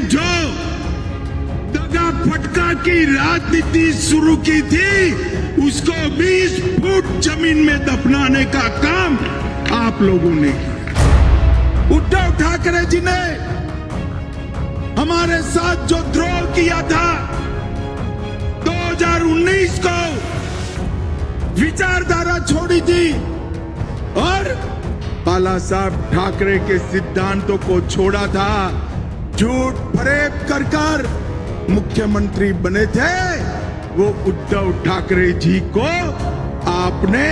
जो दगा फटका की राजनीति शुरू की थी, उसको 20 फुट जमीन में दफनाने का काम आप लोगों ने किया। उद्धव ठाकरे जी ने हमारे साथ जो द्रोह किया था 2019 को, विचारधारा छोड़ी थी और बाला साहब ठाकरे के सिद्धांतों को छोड़ा था, झूठ फरेब कर मुख्यमंत्री बने थे, वो उद्धव ठाकरे जी को आपने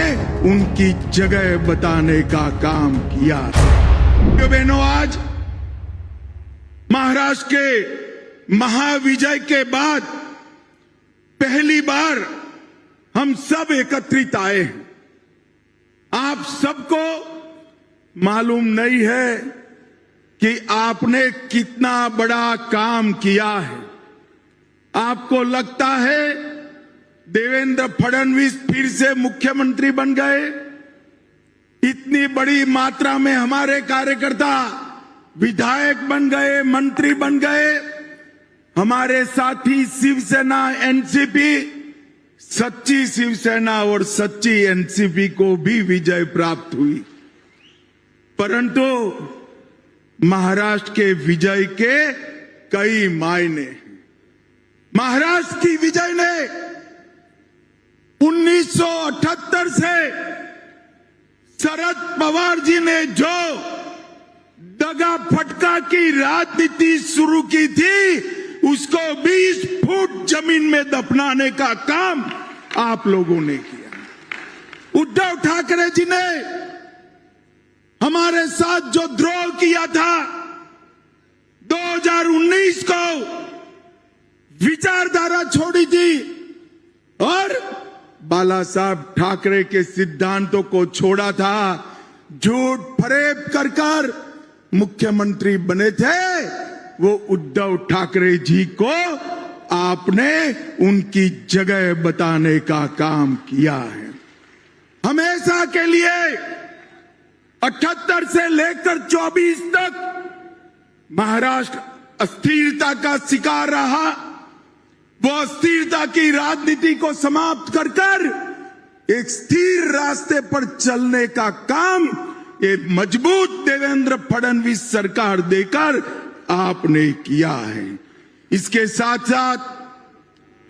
उनकी जगह बताने का काम किया। बहनों, आज महाराष्ट्र के महाविजय के बाद पहली बार हम सब एकत्रित आए हैं। आप सबको मालूम नहीं है कि आपने कितना बड़ा काम किया है। आपको लगता है देवेंद्र फडणवीस फिर से मुख्यमंत्री बन गए। इतनी बड़ी मात्रा में हमारे कार्यकर्ता विधायक बन गए, मंत्री बन गए। हमारे साथी शिवसेना, एनसीपी, सच्ची शिवसेना और सच्ची एनसीपी को भी विजय प्राप्त हुई, परंतु महाराष्ट्र के विजय के कई मायने। महाराष्ट्र की विजय ने 1978 से शरद पवार जी ने जो दगा फटका की राजनीति शुरू की थी, उसको 20 फुट जमीन में दफनाने का काम आप लोगों ने किया। उद्धव ठाकरे जी ने हमारे साथ जो द्रोह किया था 2019 को, विचारधारा छोड़ी थी और बाला साहब ठाकरे के सिद्धांतों को छोड़ा था, झूठ फरेब कर मुख्यमंत्री बने थे, वो उद्धव ठाकरे जी को आपने उनकी जगह बताने का काम किया है। हमेशा के लिए 78 से लेकर 24 तक महाराष्ट्र अस्थिरता का शिकार रहा। वो अस्थिरता की राजनीति को समाप्त कर एक स्थिर रास्ते पर चलने का काम एक मजबूत देवेंद्र फडणवीस सरकार देकर आपने किया है। इसके साथ साथ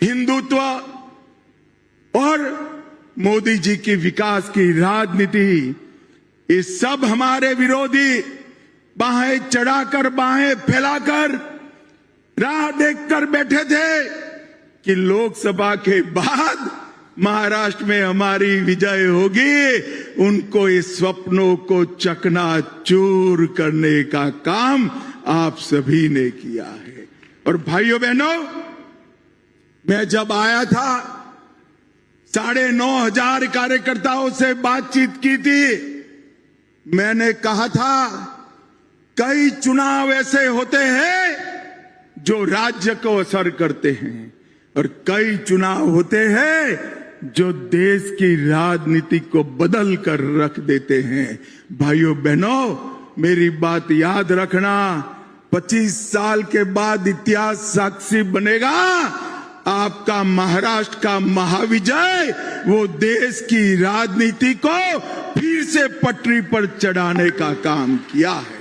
हिंदुत्व और मोदी जी की विकास की राजनीति, ये सब हमारे विरोधी बाहें चढ़ाकर, बाहें फैलाकर राह देखकर बैठे थे कि लोकसभा के बाद महाराष्ट्र में हमारी विजय होगी। उनको इस स्वप्नों को चकनाचूर करने का काम आप सभी ने किया है। और भाइयों बहनों, मैं जब आया था 9,500 कार्यकर्ताओं से बातचीत की थी। मैंने कहा था कई चुनाव ऐसे होते हैं जो राज्य को असर करते हैं और कई चुनाव होते हैं जो देश की राजनीति को बदल कर रख देते हैं। भाइयों बहनों, मेरी बात याद रखना, 25 साल के बाद इतिहास साक्षी बनेगा। आपका महाराष्ट्र का महाविजय वो देश की राजनीति को फिर से पटरी पर चढ़ाने का काम किया है।